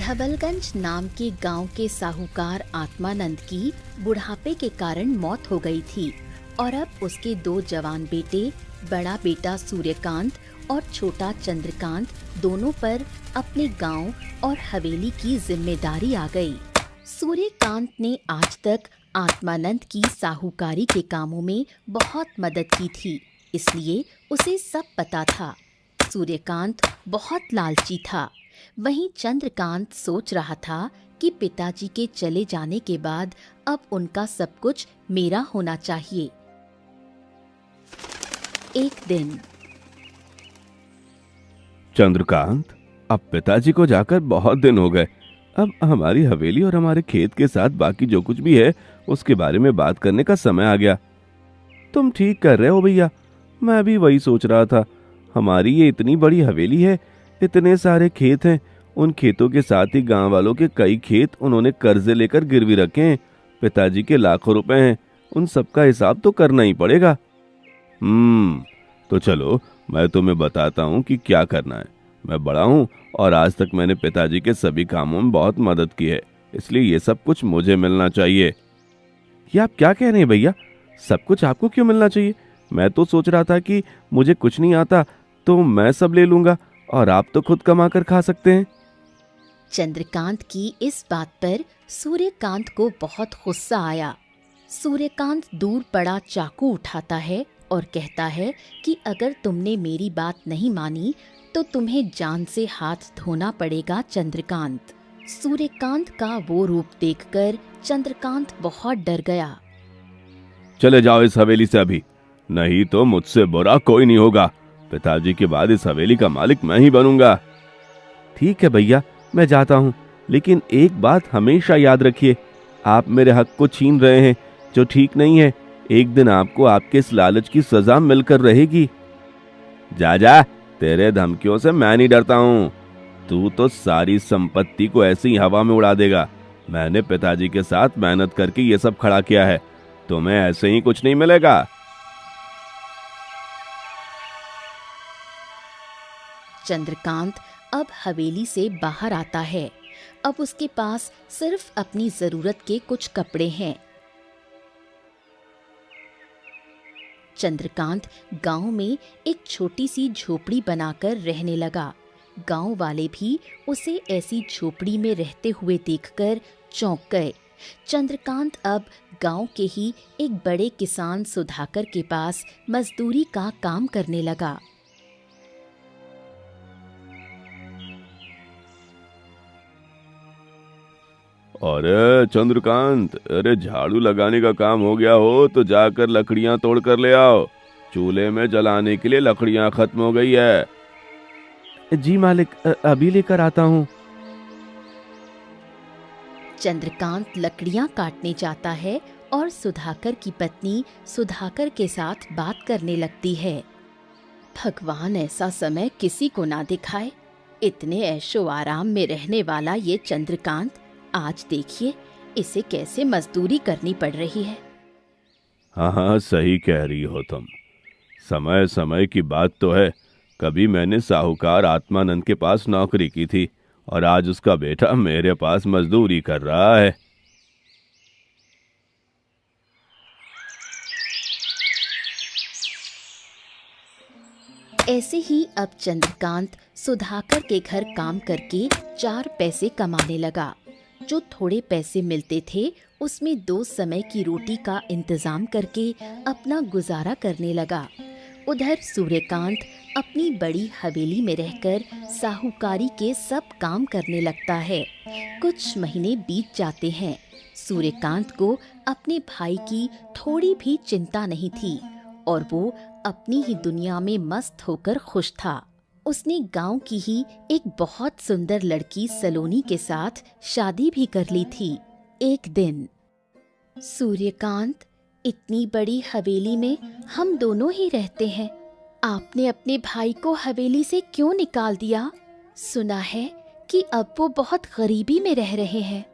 धवलगंज नाम के गांव के साहूकार आत्मानंद की बुढ़ापे के कारण मौत हो गई थी और अब उसके दो जवान बेटे, बड़ा बेटा सूर्यकांत और छोटा चंद्रकांत, दोनों पर अपने गांव और हवेली की जिम्मेदारी आ गई। सूर्यकांत ने आज तक आत्मानंद की साहूकारी के कामों में बहुत मदद की थी, इसलिए उसे सब पता था। सूर्यकांत बहुत लालची था। वहीं चंद्रकांत सोच रहा था कि पिताजी के चले जाने के बाद अब उनका सब कुछ मेरा होना चाहिए। एक दिन, चंद्रकांत, अब पिताजी को जाकर बहुत दिन हो गए। अब हमारी हवेली और हमारे खेत के साथ बाकी जो कुछ भी है उसके बारे में बात करने का समय आ गया। तुम ठीक कर रहे हो भैया, मैं भी वही सोच रहा था। हमारी ये इतनी बड़ी हवेली है, इतने सारे खेत हैं, उन खेतों के साथ ही गांव वालों के कई खेत उन्होंने कर्जे लेकर गिरवी रखे हैं। पिताजी के लाखों रुपए हैं, उन सबका हिसाब तो करना ही पड़ेगा। तो चलो मैं तुम्हें बताता हूँ कि क्या करना है। मैं बड़ा हूँ और आज तक मैंने पिताजी के सभी कामों में बहुत मदद की है, इसलिए ये सब कुछ मुझे मिलना चाहिए। ये आप क्या कह रहे हैं भैया? सब कुछ आपको क्यों मिलना चाहिए? मैं तो सोच रहा था कि मुझे कुछ नहीं आता तो मैं सब ले लूंगा और आप तो खुद कमा कर खा सकते हैं। चंद्रकांत की इस बात पर सूर्यकांत को बहुत गुस्सा आया। सूर्यकांत दूर पड़ा चाकू उठाता है और कहता है कि अगर तुमने मेरी बात नहीं मानी तो तुम्हें जान से हाथ धोना पड़ेगा। चंद्रकांत, सूर्यकांत का वो रूप देखकर चंद्रकांत बहुत डर गया। चले जाओ इस हवेली से अभी, नहीं तो मुझसे बुरा कोई नहीं होगा। पिताजी के बाद इस हवेली का मालिक मैं ही बनूंगा। ठीक है भैया, मैं जाता हूँ, लेकिन एक बात हमेशा याद रखिए, आप मेरे हक को छीन रहे हैं जो ठीक नहीं है। एक दिन आपको आपके इस लालच की सजा मिलकर रहेगी। जा जा, तेरे धमकियों से मैं नहीं डरता हूँ। तू तो सारी संपत्ति को ऐसे ही हवा में उड़ा देगा। मैंने पिताजी के साथ मेहनत करके ये सब खड़ा किया है, तुम्हें ऐसे ही कुछ नहीं मिलेगा। चंद्रकांत अब हवेली से बाहर आता है। अब उसके पास सिर्फ अपनी जरूरत के कुछ कपड़े हैं। चंद्रकांत गांव में एक छोटी सी झोपड़ी बनाकर रहने लगा। गांव वाले भी उसे ऐसी झोपड़ी में रहते हुए देखकर चौंक गए। चंद्रकांत अब गांव के ही एक बड़े किसान सुधाकर के पास मजदूरी का काम करने लगा। अरे चंद्रकांत, अरे झाड़ू लगाने का काम हो गया हो तो जाकर लकड़ियां तोड़ कर ले आओ। चूल्हे में जलाने के लिए लकड़ियां खत्म हो गई है। जी मालिक, अभी लेकर आता हूँ। चंद्रकांत लकड़ियां काटने जाता है और सुधाकर की पत्नी सुधाकर के साथ बात करने लगती है। भगवान ऐसा समय किसी को ना दिखाए। इतने ऐशो आराम में रहने वाला ये चंद्रकांत, आज देखिए इसे कैसे मजदूरी करनी पड़ रही है। हाँ, सही कह रही हो तुम। समय समय की बात तो है। कभी मैंने साहूकार आत्मानंद के पास नौकरी की थी और आज उसका बेटा मेरे पास मजदूरी कर रहा है। ऐसे ही अब चंद्रकांत सुधाकर के घर काम करके 4 पैसे कमाने लगा। जो थोड़े पैसे मिलते थे उसमें 2 समय की रोटी का इंतजाम करके अपना गुजारा करने लगा। उधर सूर्यकांत अपनी बड़ी हवेली में रहकर साहूकारी के सब काम करने लगता है। कुछ महीने बीत जाते हैं। सूर्यकांत को अपने भाई की थोड़ी भी चिंता नहीं थी और वो अपनी ही दुनिया में मस्त होकर खुश था। उसने गांव की ही एक बहुत सुंदर लड़की सलोनी के साथ शादी भी कर ली थी। एक दिन, सूर्यकांत, इतनी बड़ी हवेली में हम दोनों ही रहते हैं, आपने अपने भाई को हवेली से क्यों निकाल दिया? सुना है कि अब वो बहुत गरीबी में रह रहे हैं।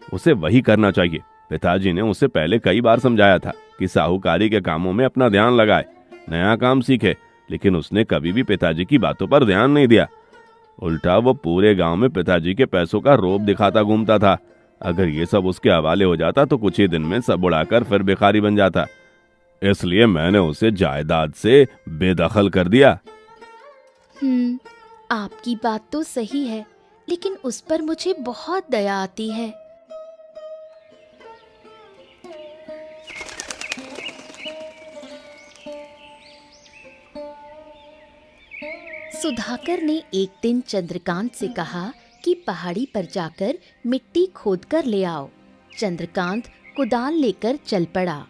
उसे वही करना चाहिए। पिताजी ने उसे पहले कई बार समझाया था कि साहूकारी के कामों में अपना ध्यान लगाए, नया काम सीखे, लेकिन उसने कभी भी पिताजी की बातों पर ध्यान नहीं दिया। उल्टा वो पूरे गांव में पिताजी के पैसों का रौब दिखाता घूमता था। अगर ये सब उसके हवाले हो जाता तो कुछ ही दिन में सब उड़ाकर फिर भिखारी बन जाता। इसलिए मैंने उसे जायदाद से बेदखल कर दिया। आपकी बात तो सही है, लेकिन उस पर मुझे बहुत दया आती है। सुधाकर ने एक दिन चंद्रकांत से कहा कि पहाड़ी पर जाकर मिट्टी खोद कर ले आओ। चंद्रकांत कुदाल लेकर चल पड़ा।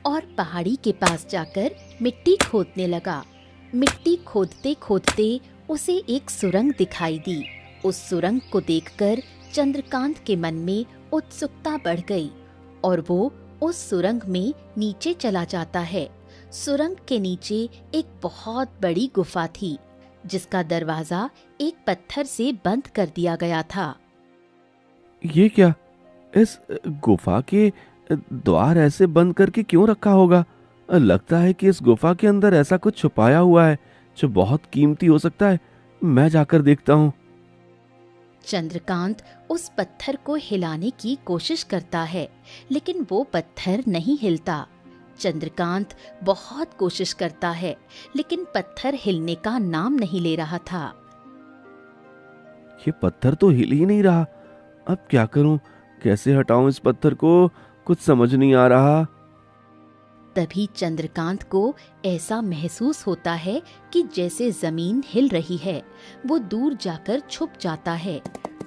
और पहाड़ी के पास जाकर मिट्टी खोदने लगा। मिट्टी खोदते खोदते उसे एक सुरंग दिखाई दी। उस सुरंग को देखकर चंद्रकांत के मन में उत्सुकता बढ़ गई और वो उस सुरंग में नीचे चला जाता है। सुरंग के नीचे एक बहुत बड़ी गुफा थी, जिसका दरवाजा एक पत्थर से बंद कर दिया गया था। ये क्या? इस गुफा के द्वार ऐसे बंद करके क्यों रखा होगा? लगता है कि इस गुफा के अंदर ऐसा कुछ छुपाया हुआ है जो बहुत कीमती हो सकता है। मैं जाकर देखता हूँ। चंद्रकांत उस पत्थर को हिलाने की कोशिश करता है, लेकिन वो पत्थर नहीं हिलता। चंद्रकांत बहुत कोशिश करता है, लेकिन पत्थर हिलने का नाम नहीं ले रहा था। ये पत्थर तो हिल ही नहीं रहा। अब क्या करूं? कैसे हटाऊं इस पत्थर को? कुछ समझ नहीं आ रहा। तभी चंद्रकांत को ऐसा महसूस होता है कि जैसे जमीन हिल रही है। वो दूर जाकर छुप जाता है।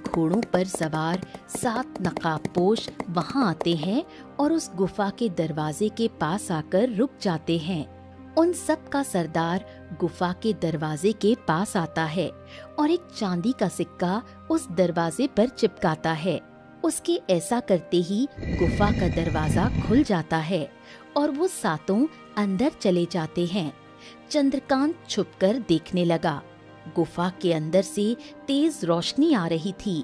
घोड़ों पर सवार 7 नकाबपोश वहां आते हैं और उस गुफा के दरवाजे के पास आकर रुक जाते हैं। उन सब का सरदार गुफा के दरवाजे के पास आता है और एक चांदी का सिक्का उस दरवाजे पर चिपकाता है। उसके ऐसा करते ही गुफा का दरवाजा खुल जाता है और वो 7 अंदर चले जाते हैं। चंद्रकांत छुपकर देखने लगा। गुफा के अंदर से तेज रोशनी आ रही थी।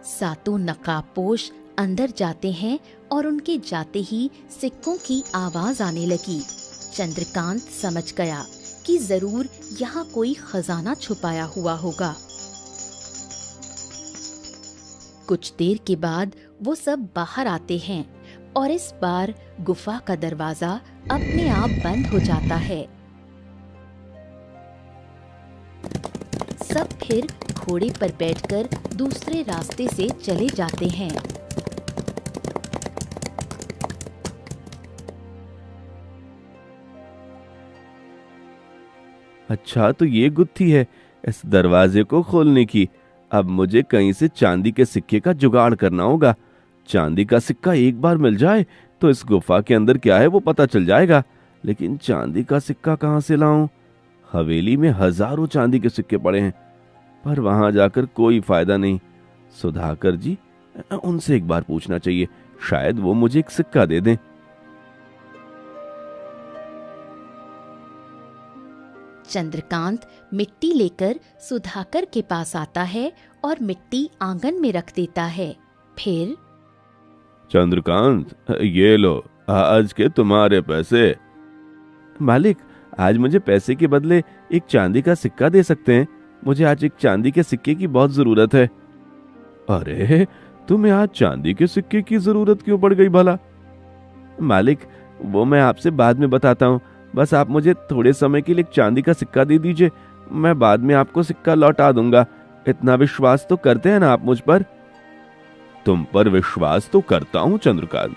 7 नकाबपोश अंदर जाते हैं और उनके जाते ही सिक्कों की आवाज आने लगी। चंद्रकांत समझ गया कि जरूर यहाँ कोई खजाना छुपाया हुआ होगा। कुछ देर के बाद वो सब बाहर आते हैं और इस बार गुफा का दरवाजा अपने आप बंद हो जाता है। सब फिर घोड़े पर बैठकर दूसरे रास्ते से चले जाते हैं। अच्छा, तो ये गुत्थी है इस दरवाजे को खोलने की। अब मुझे कहीं से चांदी के सिक्के का जुगाड़ करना होगा। चांदी का सिक्का एक बार मिल जाए तो इस गुफा के अंदर क्या है वो पता चल जाएगा। लेकिन चांदी का सिक्का कहाँ से लाऊं? हवेली में हजारों चांदी के सिक्के पड़े हैं, पर वहां जाकर कोई फायदा नहीं। सुधाकर जी, उनसे एक बार पूछना चाहिए, शायद वो मुझे एक सिक्का दे दें। चंद्रकांत मिट्टी लेकर सुधाकर के पास आता है और मिट्टी आंगन में रख देता है। फिर चंद्रकांत, ये लो आज के तुम्हारे पैसे। मालिक, आज मुझे पैसे के बदले एक चांदी का सिक्का दे सकते हैं? मुझे आज एक चांदी के सिक्के की बहुत जरूरत है। अरे, तुम्हें आज चांदी के सिक्के की जरूरत क्यों पड़ गई भला? मालिक, वो मैं आपसे बाद में बताता हूँ। बस आप मुझे थोड़े समय के लिए एक चांदी का सिक्का दे दीजिए, मैं बाद में आपको सिक्का लौटा दूंगा। इतना विश्वास तो करते हैं ना आप मुझ पर? तुम पर विश्वास तो करता हूँ चंद्रकांत,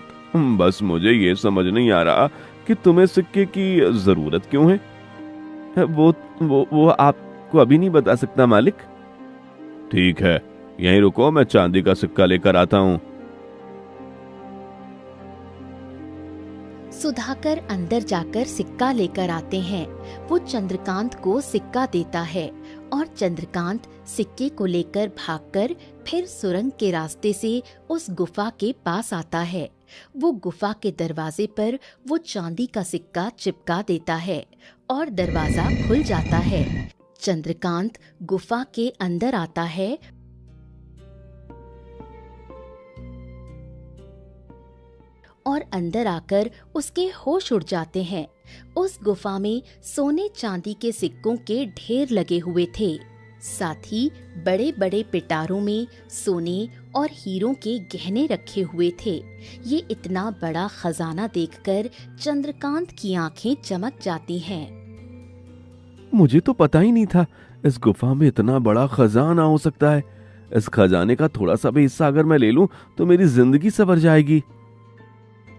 बस मुझे ये समझ नहीं आ रहा कि तुम्हें सिक्के की जरूरत क्यों है। वो आपको अभी नहीं बता सकता मालिक। ठीक है, यहीं रुको, मैं चांदी का सिक्का लेकर आता हूँ। सुधाकर अंदर जाकर सिक्का लेकर आते हैं। वो चंद्रकांत को सिक्का देता है और चंद्रकांत सिक्के को लेकर भागकर फिर सुरंग के रास्ते से उस गुफा के पास आता है। वो गुफा के दरवाजे पर वो चांदी का सिक्का चिपका देता है और दरवाजा खुल जाता है। चंद्रकांत गुफा के अंदर आता है और अंदर आकर उसके होश उड़ जाते हैं। उस गुफा में सोने चांदी के सिक्कों के ढेर लगे हुए थे। साथ ही बड़े बड़े पिटारों में सोने और हीरों के गहने रखे हुए थे। ये इतना बड़ा खजाना देखकर चंद्रकांत की आंखें चमक जाती हैं। मुझे तो पता ही नहीं था इस गुफा में इतना बड़ा खजाना हो सकता है। इस खजाने का थोड़ा सा भी हिस्सा अगर मैं ले लूं तो मेरी जिंदगी संवर जाएगी।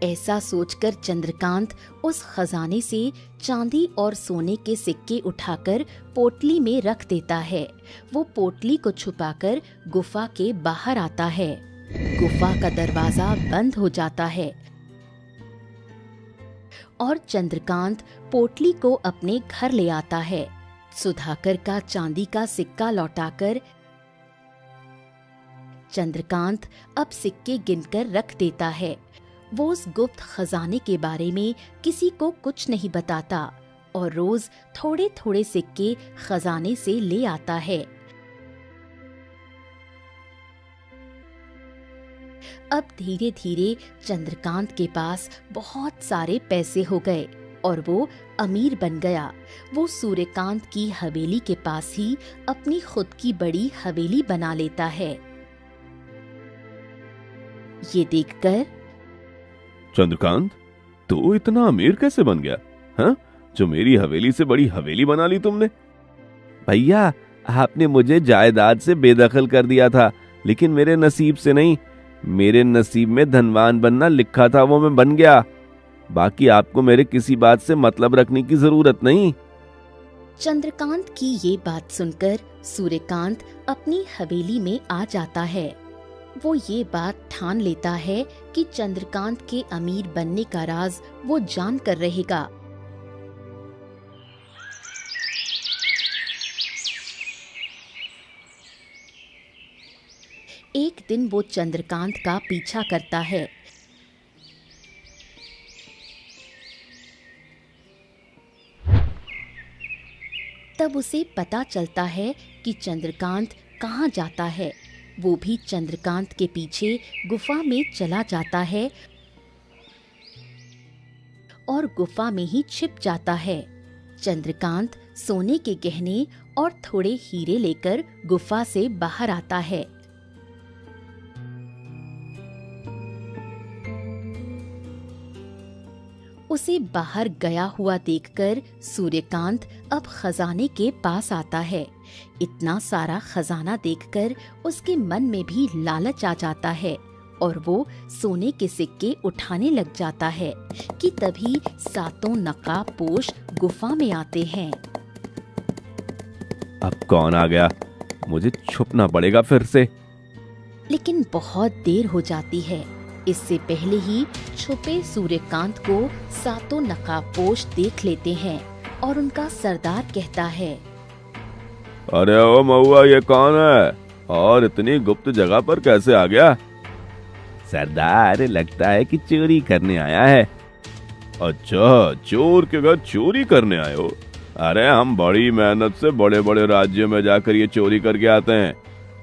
ऐसा सोचकर चंद्रकांत उस खजाने से चांदी और सोने के सिक्के उठाकर पोटली में रख देता है। वो पोटली को छुपाकर गुफा के बाहर आता है। गुफा का दरवाजा बंद हो जाता है और चंद्रकांत पोटली को अपने घर ले आता है। सुधाकर का चांदी का सिक्का लौटाकर चंद्रकांत अब सिक्के गिनकर रख देता है। वो उस गुप्त खजाने के बारे में किसी को कुछ नहीं बताता और रोज थोड़े थोड़े सिक्के खजाने से ले आता है। अब धीरे धीरे चंद्रकांत के पास बहुत सारे पैसे हो गए और वो अमीर बन गया। वो सूर्यकांत की हवेली के पास ही अपनी खुद की बड़ी हवेली बना लेता है। ये देखकर चंद्रकांत, तू इतना अमीर कैसे बन गया? हाँ, जो मेरी हवेली से बड़ी हवेली बना ली तुमने। भैया, आपने मुझे जायदाद से बेदखल कर दिया था, लेकिन मेरे नसीब से नहीं। मेरे नसीब में धनवान बनना लिखा था, वो मैं बन गया। बाकी आपको मेरे किसी बात से मतलब रखने की जरूरत नहीं। चंद्रकांत की ये बात सुनकर सूर्यकांत अपनी हवेली में आ जाता है। वो ये बात ठान लेता है कि चंद्रकांत के अमीर बनने का राज वो जान कर रहेगा। एक दिन वो चंद्रकांत का पीछा करता है। तब उसे पता चलता है कि चंद्रकांत कहाँ जाता है। वो भी चंद्रकांत के पीछे गुफा में चला जाता है और गुफा में ही छिप जाता है। चंद्रकांत सोने के गहने और थोड़े हीरे लेकर गुफा से बाहर आता है। उसे बाहर गया हुआ देखकर सूर्यकांत अब खजाने के पास आता है। इतना सारा खजाना देखकर उसके मन में भी लालच आ जाता है और वो सोने के सिक्के उठाने लग जाता है कि तभी सातों नकाबपोश गुफा में आते हैं। अब कौन आ गया? मुझे छुपना पड़ेगा फिर से। लेकिन बहुत देर हो जाती है। इससे पहले ही छुपे सूर्यकांत को सातों नकाबपोश देख लेते हैं और उनका सरदार कहता है, अरे ओ महुआ, ये कौन है और इतनी गुप्त जगह पर कैसे आ गया? सरदार, लगता है कि चोरी करने आया है। अच्छा, चोर के घर चोरी करने आए हो? अरे हम बड़ी मेहनत से बड़े बड़े राज्यों में जाकर ये चोरी करके आते हैं,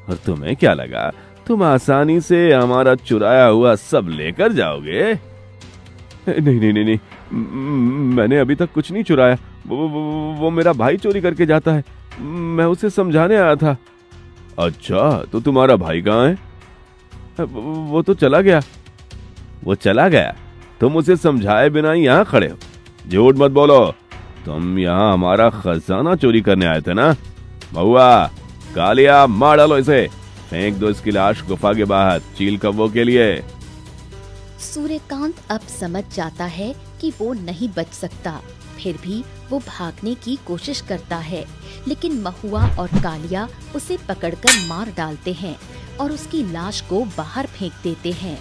और तुम्हें क्या लगा तुम आसानी से हमारा चुराया हुआ सब लेकर जाओगे? नहीं नहीं नहीं नहीं, मैंने अभी तक कुछ नहीं चुराया। वो मेरा भाई चोरी करके जाता है, मैं उसे समझाने आया था। अच्छा, तो तुम्हारा भाई कहाँ है? वो तो चला गया। वो चला गया? तुम उसे समझाए बिना ही यहाँ खड़े हो? झूठ मत बोलो, तुम यहाँ हमारा खजाना चोरी करने आए थे ना? महुआ, कालिया, मार डालो इसे, फेंक दो इसकी लाश गुफा के बाहर चील कौवों के लिए। सूर्यकांत अब समझ जाता है कि वो नहीं बच सकता। फिर भी वो भागने की कोशिश करता है, लेकिन महुआ और कालिया उसे पकड़कर मार डालते हैं और उसकी लाश को बाहर फेंक देते हैं।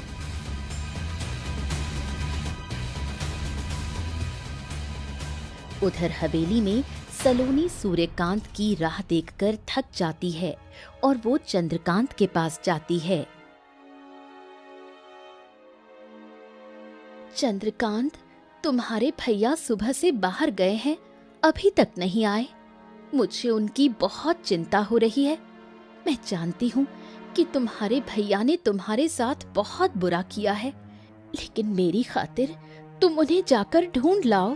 उधर हवेली में सलोनी सूर्यकांत की राह देखकर थक जाती है और वो चंद्रकांत के पास जाती है। चंद्रकांत, तुम्हारे भैया सुबह से बाहर गए हैं, अभी तक नहीं आए। मुझे उनकी बहुत चिंता हो रही है। मैं जानती हूँ कि तुम्हारे भैया ने तुम्हारे साथ बहुत बुरा किया है, लेकिन मेरी खातिर तुम उन्हें जाकर ढूंढ लाओ।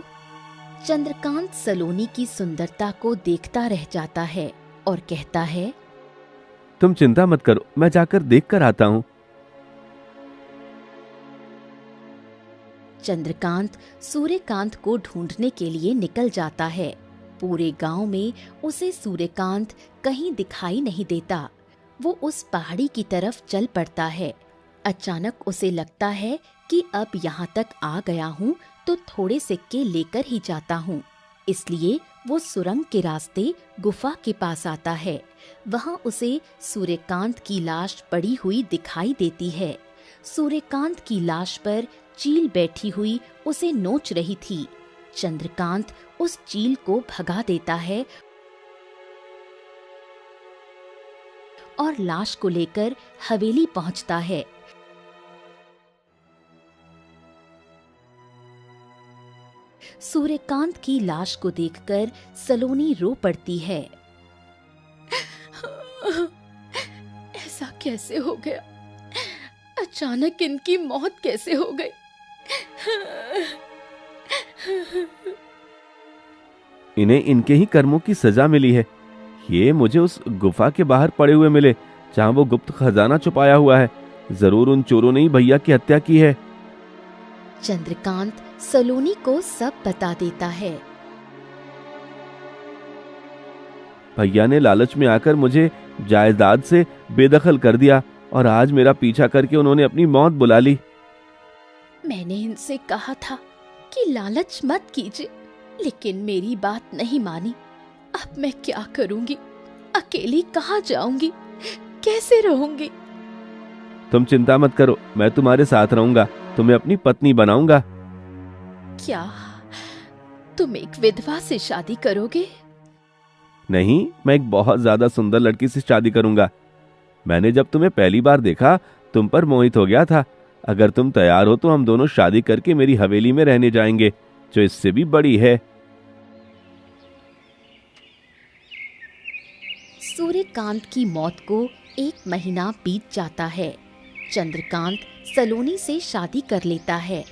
चंद्रकांत सलोनी की सुंदरता को देखता रह जाता है और कहता है, तुम चिंता मत करो, मैं जाकर देख कर आता हूँ। चंद्रकांत सूर्यकांत को ढूंढने के लिए निकल जाता है। पूरे गांव में उसे सूर्यकांत कहीं दिखाई नहीं देता। वो उस पहाड़ी की तरफ चल पड़ता है। अचानक उसे लगता है कि अब यहाँ तक आ गया हूँ तो थोड़े सिक्के लेकर ही जाता हूँ। इसलिए वो सुरंग के रास्ते गुफा के पास आता है। वहाँ उसे सूर्यकांत की लाश पड़ी हुई दिखाई देती है। सूर्यकांत की लाश पर चील बैठी हुई उसे नोच रही थी। चंद्रकांत उस चील को भगा देता है और लाश को लेकर हवेली पहुंचता है। सूर्यकांत की लाश को देखकर सलोनी रो पड़ती है। ऐसा कैसे हो गया? अचानक इनकी मौत कैसे हो गई? इन्हें इनके ही कर्मों की सजा मिली है। ये मुझे उस गुफा के बाहर पड़े हुए मिले जहाँ वो गुप्त खजाना छुपाया हुआ है। जरूर उन चोरों ने ही भैया की हत्या की है। चंद्रकांत सलोनी को सब बता देता है। भैया ने लालच में आकर मुझे जायदाद से बेदखल कर दिया और आज मेरा पीछा करके उन्होंने अपनी मौत बुला ली। मैंने इनसे कहा था कि लालच मत कीजिए, लेकिन मेरी बात नहीं मानी। अब मैं क्या करूंगी? अकेली कहाँ जाऊंगी? कैसे रहूंगी? तुम चिंता मत करो, मैं तुम्हारे साथ रहूंगा, तुम्हें अपनी पत्नी बनाऊंगा। क्या तुम एक विधवा से शादी करोगे? नहीं, मैं एक बहुत ज्यादा सुंदर लड़की से शादी करूंगा। मैंने जब तुम्हें पहली बार देखा तुम पर मोहित हो गया था। अगर तुम तैयार हो तो हम दोनों शादी करके मेरी हवेली में रहने जाएंगे, जो इससे भी बड़ी है। सूर्यकांत की मौत को 1 महीना बीत जाता है। चंद्रकांत सलोनी से शादी कर लेता है।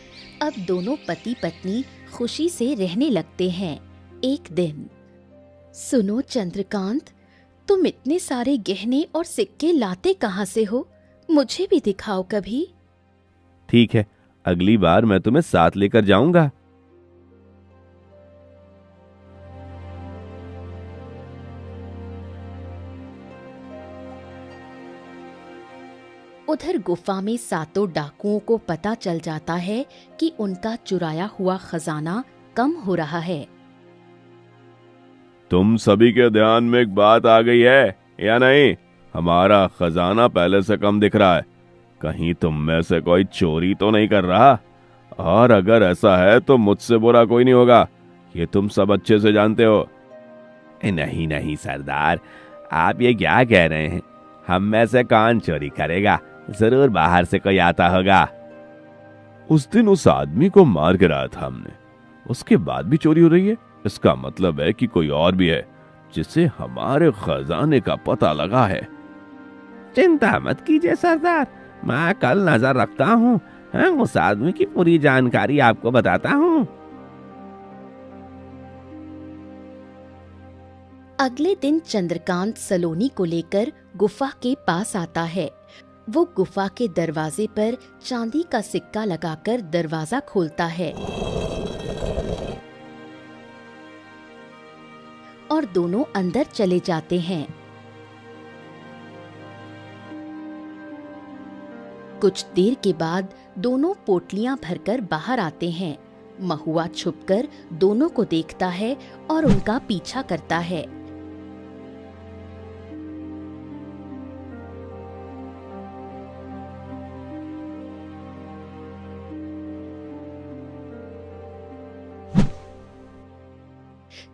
अब दोनों पति पत्नी खुशी से रहने लगते हैं। एक दिन, सुनो चंद्रकांत, तुम इतने सारे गहने और सिक्के लाते कहाँ से हो? मुझे भी दिखाओ कभी। ठीक है, अगली बार मैं तुम्हें साथ लेकर जाऊंगा। उधर गुफा में सातों डाकुओं को पता चल जाता है कि उनका चुराया हुआ खजाना कम हो रहा है। तुम सभी के ध्यान में एक बात आ गई है या नहीं? हमारा खजाना पहले से कम दिख रहा है। कहीं तुम में से कोई चोरी तो नहीं कर रहा? और अगर ऐसा है तो मुझसे बुरा कोई नहीं होगा, ये तुम सब अच्छे से जानते हो। नहीं नहीं सरदार, आप ये क्या कह रहे हैं? हम में से कौन चोरी करेगा? जरूर बाहर से कोई आता होगा। उस दिन उस आदमी को मार गिराया था हमने, उसके बाद भी चोरी हो रही है। इसका मतलब है कि कोई और भी है जिसे हमारे खजाने का पता लगा है। चिंता मत कीजिए सरदार, मैं कल नजर रखता हूँ। उस आदमी की पूरी जानकारी आपको बताता हूँ। अगले दिन चंद्रकांत सलोनी को लेकर गुफा के पास आता है। वो गुफा के दरवाजे पर चांदी का सिक्का लगाकर दरवाजा खोलता है और दोनों अंदर चले जाते हैं। कुछ देर के बाद दोनों पोटलियां भरकर बाहर आते हैं। महुआ छुपकर दोनों को देखता है और उनका पीछा करता है।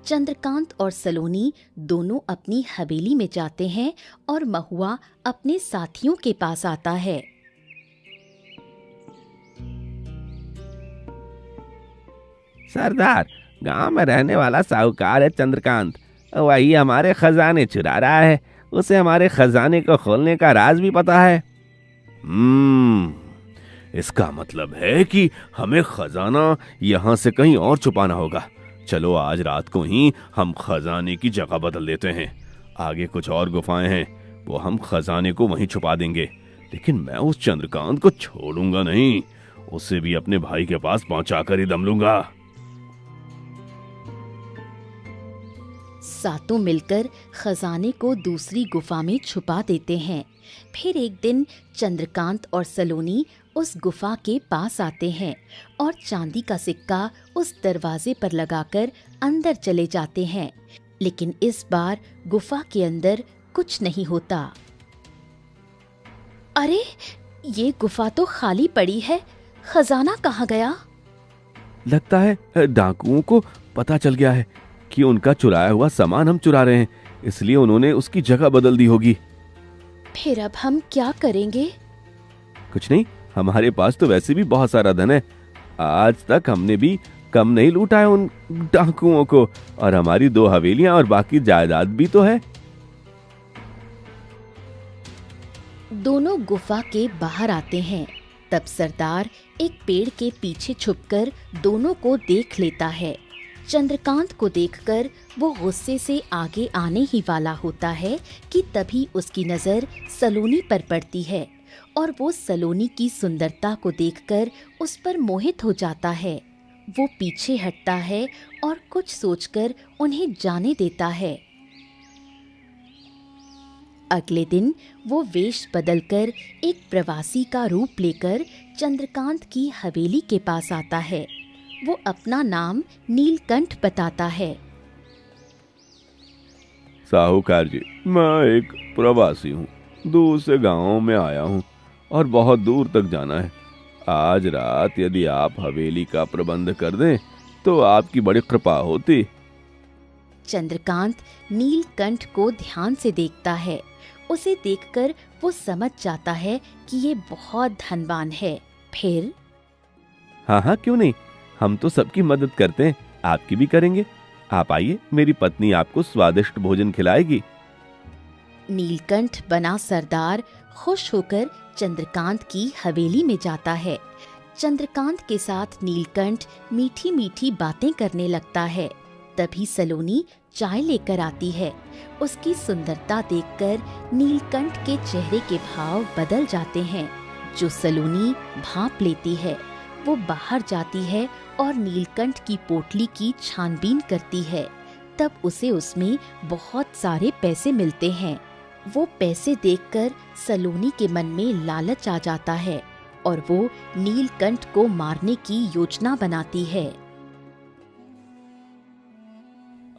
चंद्रकांत और सलोनी दोनों अपनी हवेली में जाते हैं और महुआ अपने साथियों के पास आता है। सरदार, गांव में रहने वाला साहूकार है चंद्रकांत, वही हमारे खजाने चुरा रहा है। उसे हमारे खजाने को खोलने का राज भी पता है। इसका मतलब है कि हमें खजाना यहाँ से कहीं और छुपाना होगा। चलो आज रात को ही हम खजाने की जगह बदल देते हैं। आगे कुछ और गुफाएं हैं, वो हम खजाने को वहीं छुपा देंगे। लेकिन मैं उस चंद्रकांत को छोड़ूंगा नहीं, उसे भी अपने भाई के पास पहुंचाकर ही दम लूंगा। सातों मिलकर खजाने को दूसरी गुफा में छुपा देते हैं। फिर एक दिन चंद्रकांत और सलोनी उस गुफा के पास आते हैं और चांदी का सिक्का उस दरवाजे पर लगाकर अंदर चले जाते हैं। लेकिन इस बार गुफा के अंदर कुछ नहीं होता। अरे, ये गुफा तो खाली पड़ी है, खजाना कहाँ गया? लगता है डाकुओं को पता चल गया है कि उनका चुराया हुआ सामान हम चुरा रहे हैं, इसलिए उन्होंने उसकी जगह बदल दी होगी। फिर अब हम क्या करेंगे? कुछ नहीं, हमारे पास तो वैसे भी बहुत सारा धन है। आज तक हमने भी कम नहीं लूटा है उन डाकुओं को, और हमारी 2 हवेलियां और बाकी जायदाद भी तो है। दोनों गुफा के बाहर आते हैं। तब सरदार एक पेड़ के पीछे छुपकर दोनों को देख लेता है। चंद्रकांत को देखकर वो गुस्से से आगे आने ही वाला होता है कि तभी उसकी नजर सलोनी पर पड़ती है और वो सलोनी की सुंदरता को देखकर उस पर मोहित हो जाता है। वो पीछे हटता है और कुछ सोचकर उन्हें जाने देता है। अगले दिन वो वेश बदलकर एक प्रवासी का रूप लेकर चंद्रकांत की हवेली के पास आता है। वो अपना नाम नीलकंठ बताता है। साहूकार जी, मैं एक प्रवासी हूँ, दूर से गांव में आया हूँ और बहुत दूर तक जाना है। आज रात यदि आप हवेली का प्रबंध कर दें तो आपकी बड़ी कृपा होती। चंद्रकांत नीलकंठ को ध्यान से देखता है। उसे देखकर वो समझ जाता है कि ये बहुत धनवान है। फिर हाँ, क्यों नहीं, हम तो सबकी मदद करते हैं, आपकी भी करेंगे। आप आइए, मेरी पत्नी आपको स्वादिष्ट भोजन खिलाएगी। नीलकंठ बना सरदार खुश होकर चंद्रकांत की हवेली में जाता है। चंद्रकांत के साथ नीलकंठ मीठी मीठी बातें करने लगता है। तभी सलोनी चाय लेकर आती है। उसकी सुंदरता देखकर नीलकंठ के चेहरे के भाव बदल जाते हैं, जो सलोनी भांप लेती है। वो बाहर जाती है और नीलकंठ की पोटली की छानबीन करती है। तब उसे उसमें बहुत सारे पैसे मिलते हैं। वो पैसे देखकर सलोनी के मन में लालच आ जाता है और वो नीलकंठ को मारने की योजना बनाती है।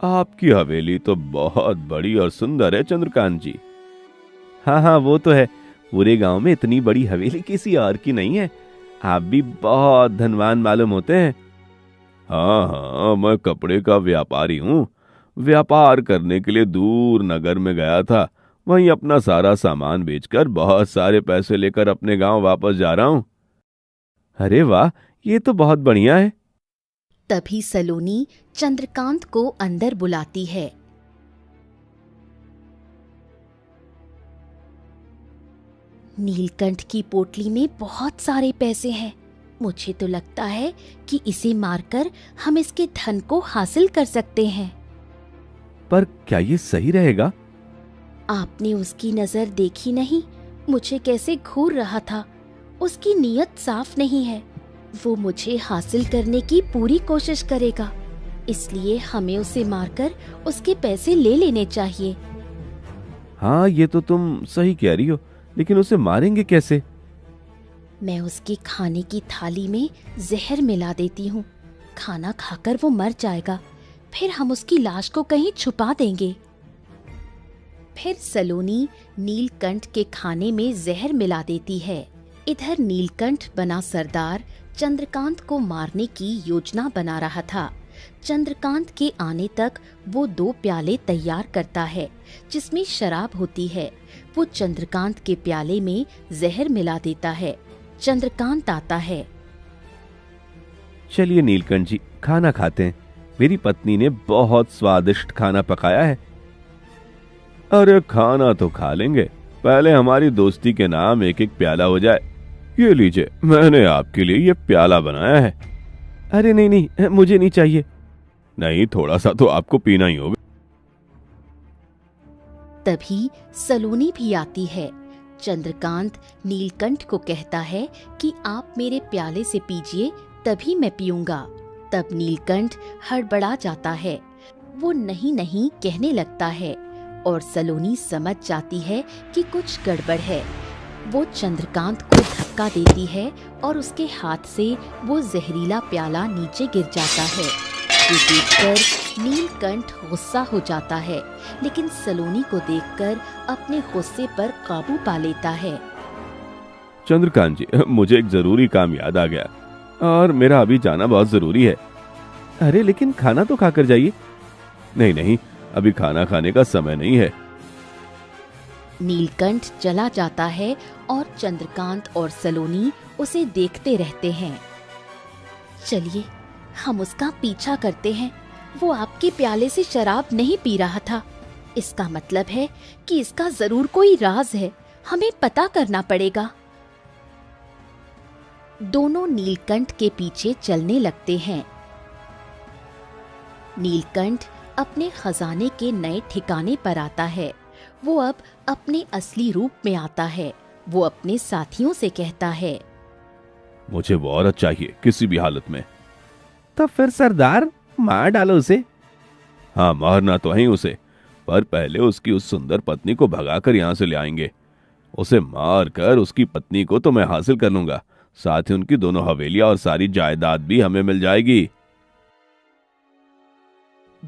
आपकी हवेली तो बहुत बड़ी और सुंदर है चंद्रकांत जी। हाँ, वो तो है। पूरे गांव में इतनी बड़ी हवेली किसी और की नहीं है। आप भी बहुत धनवान मालूम होते हैं। हाँ, मैं कपड़े का व्यापारी हूँ। व्यापार करने के लिए दूर नगर में गया था, वहीं अपना सारा सामान बेचकर बहुत सारे पैसे लेकर अपने गांव वापस जा रहा हूँ। अरे वाह, ये तो बहुत बढ़िया है। तभी सलोनी चंद्रकांत को अंदर बुलाती है। नीलकंठ की पोटली में बहुत सारे पैसे हैं। मुझे तो लगता है कि इसे मारकर हम इसके धन को हासिल कर सकते हैं। पर क्या ये सही रहेगा? आपने उसकी नजर देखी नहीं, मुझे कैसे घूर रहा था। उसकी नीयत साफ नहीं है। वो मुझे हासिल करने की पूरी कोशिश करेगा, इसलिए हमें उसे मारकर उसके पैसे ले लेने चाहिए। हाँ, ये तो तुम सही कह रही हो, लेकिन उसे मारेंगे कैसे? मैं उसके खाने की थाली में जहर मिला देती हूँ। खाना खाकर वो मर जाएगा, फिर हम उसकी लाश को कहीं छुपा देंगे। फिर सलोनी नीलकंठ के खाने में जहर मिला देती है। इधर नीलकंठ बना सरदार चंद्रकांत को मारने की योजना बना रहा था। चंद्रकांत के आने तक वो 2 प्याले तैयार करता है जिसमें शराब होती है। वो चंद्रकांत के प्याले में जहर मिला देता है। चंद्रकांत आता है। चलिए नीलकंठ जी, खाना खाते हैं। मेरी पत्नी ने बहुत स्वादिष्ट खाना पकाया है। अरे खाना तो खा लेंगे, पहले हमारी दोस्ती के नाम एक एक प्याला हो जाए। ये लीजिए, मैंने आपके लिए ये प्याला बनाया है। अरे नहीं नहीं, मुझे नहीं चाहिए। नहीं, थोड़ा सा तो आपको पीना ही होगा। तभी सलोनी भी आती है। चंद्रकांत नीलकंठ को कहता है कि आप मेरे प्याले से पीजिए, तभी मैं पीऊंगा। तब नीलकंठ हड़बड़ा जाता है, वो नहीं नहीं कहने लगता है और सलोनी समझ जाती है कि कुछ गड़बड़ है। वो चंद्रकांत को धक्का देती है और उसके हाथ से वो जहरीला प्याला नीचे गिर जाता है। ये देखकर नीलकंठ गुस्सा हो जाता है, लेकिन सलोनी को देखकर अपने गुस्से पर काबू पा लेता है। चंद्रकांत जी, मुझे एक जरूरी काम याद आ गया और मेरा अभी जाना बहुत जरूरी है। अरे लेकिन खाना तो खाकर जाइए। नहीं नहीं, अभी खाना खाने का समय नहीं है। नीलकंठ चला जाता है और चंद्रकांत और सलोनी उसे देखते रहते हैं। चलिए, हम उसका पीछा करते हैं। वो आपके प्याले से शराब नहीं पी रहा था। इसका मतलब है कि इसका जरूर कोई राज है। हमें पता करना पड़ेगा। दोनों नीलकंठ के पीछे चलने लगते हैं। नीलकंठ अपने खजाने के नए ठिकाने पर आता है। वो अब अपने असली रूप में आता है। वो अपने साथियों से कहता है, मुझे वो औरत चाहिए किसी भी हालत में। तो फिर सरदार, मार डालो उसे। हाँ, मारना तो है उसे, पर पहले उसकी उस सुंदर पत्नी को भगाकर यहाँ से ले आएंगे। उसे मार कर उसकी पत्नी को तो मैं हासिल कर लूंगा, साथ ही उनकी दोनों हवेलियां और सारी जायदाद भी हमें मिल जाएगी।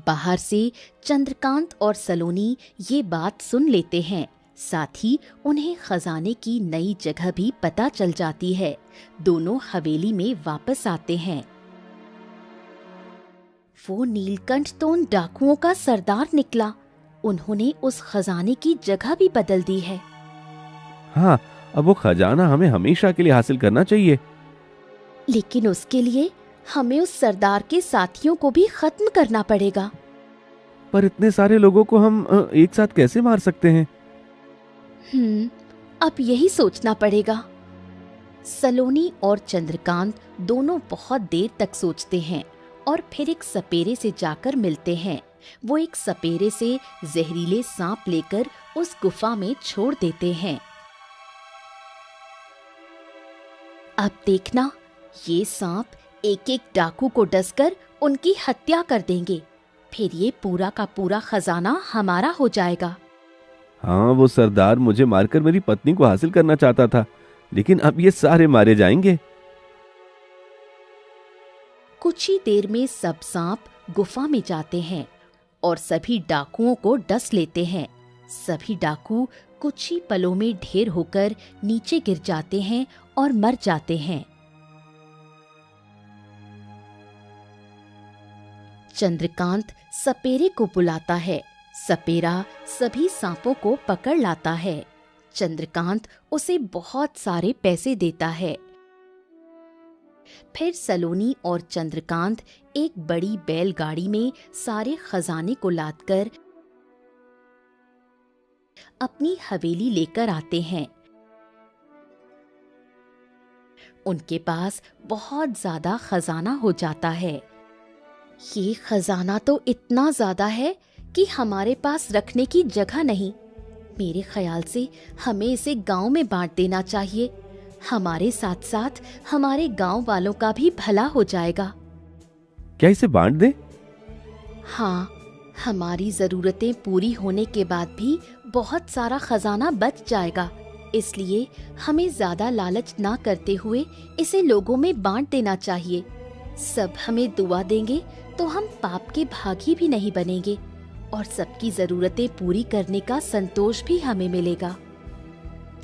बाहर से चंद्रकांत और सलोनी ये बात सुन लेते हैं। साथ ही उन्हें खजाने की नई जगह भी पता चल जाती है। दोनों हवेली में वापस आते हैं। वो नीलकंठ तो उन डाकुओं का सरदार निकला। उन्होंने उस खजाने की जगह भी बदल दी है। हाँ, अब वो खजाना हमें हमेशा के लिए हासिल करना चाहिए। लेकिन उसके लिए हमें उस सरदार के साथियों को भी खत्म करना पड़ेगा। पर इतने सारे लोगों को हम एक साथ कैसे मार सकते हैं? अब यही सोचना पड़ेगा। सलोनी और चंद्रकांत दोनों बहुत देर तक सोचते हैं और फिर एक सपेरे से जाकर मिलते हैं। वो एक सपेरे से जहरीले सांप लेकर उस गुफा में छोड़ देते हैं। अब देखना, ये सांप एक एक डाकू को डसकर उनकी हत्या कर देंगे। फिर ये पूरा का पूरा खजाना हमारा हो जाएगा। हाँ, वो सरदार मुझे मारकर मेरी पत्नी को हासिल करना चाहता था, लेकिन अब ये सारे मारे जाएंगे। कुछ ही देर में सब सांप गुफा में जाते हैं और सभी डाकुओं को डस लेते हैं। सभी डाकू कुछ ही पलों में ढेर होकर नीचे गिर जाते हैं और मर जाते हैं। चंद्रकांत सपेरे को बुलाता है। सपेरा सभी सांपों को पकड़ लाता है। चंद्रकांत उसे बहुत सारे पैसे देता है। फिर सलोनी और चंद्रकांत एक बड़ी बैलगाड़ी में सारे खजाने को लादकर अपनी हवेली लेकर आते हैं। उनके पास बहुत ज्यादा खजाना हो जाता है। ये खजाना तो इतना ज्यादा है कि हमारे पास रखने की जगह नहीं। मेरे ख्याल से हमें इसे गांव में बांट देना चाहिए। हमारे साथ साथ हमारे गांव वालों का भी भला हो जाएगा। क्या इसे बांट दें? हाँ, हमारी जरूरतें पूरी होने के बाद भी बहुत सारा खजाना बच जाएगा। इसलिए हमें ज्यादा लालच ना करते हुए इसे लोगों में बांट देना चाहिए। सब हमें दुआ देंगे तो हम पाप के भागी भी नहीं बनेंगे और सबकी जरूरतें पूरी करने का संतोष भी हमें मिलेगा।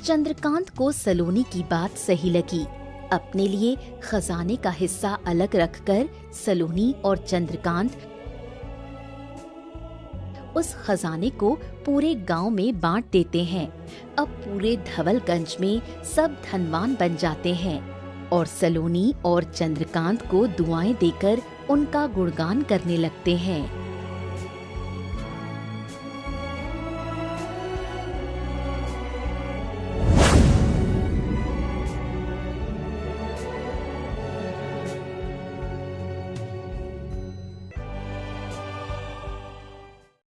चंद्रकांत को सलोनी की बात सही लगी। अपने लिए खजाने का हिस्सा अलग रखकर सलोनी और चंद्रकांत उस खजाने को पूरे गांव में बांट देते हैं। अब पूरे धवलगंज में सब धनवान बन जाते हैं और सलोनी और चंद्रकांत को दुआएं देकर उनका गुणगान करने लगते हैं।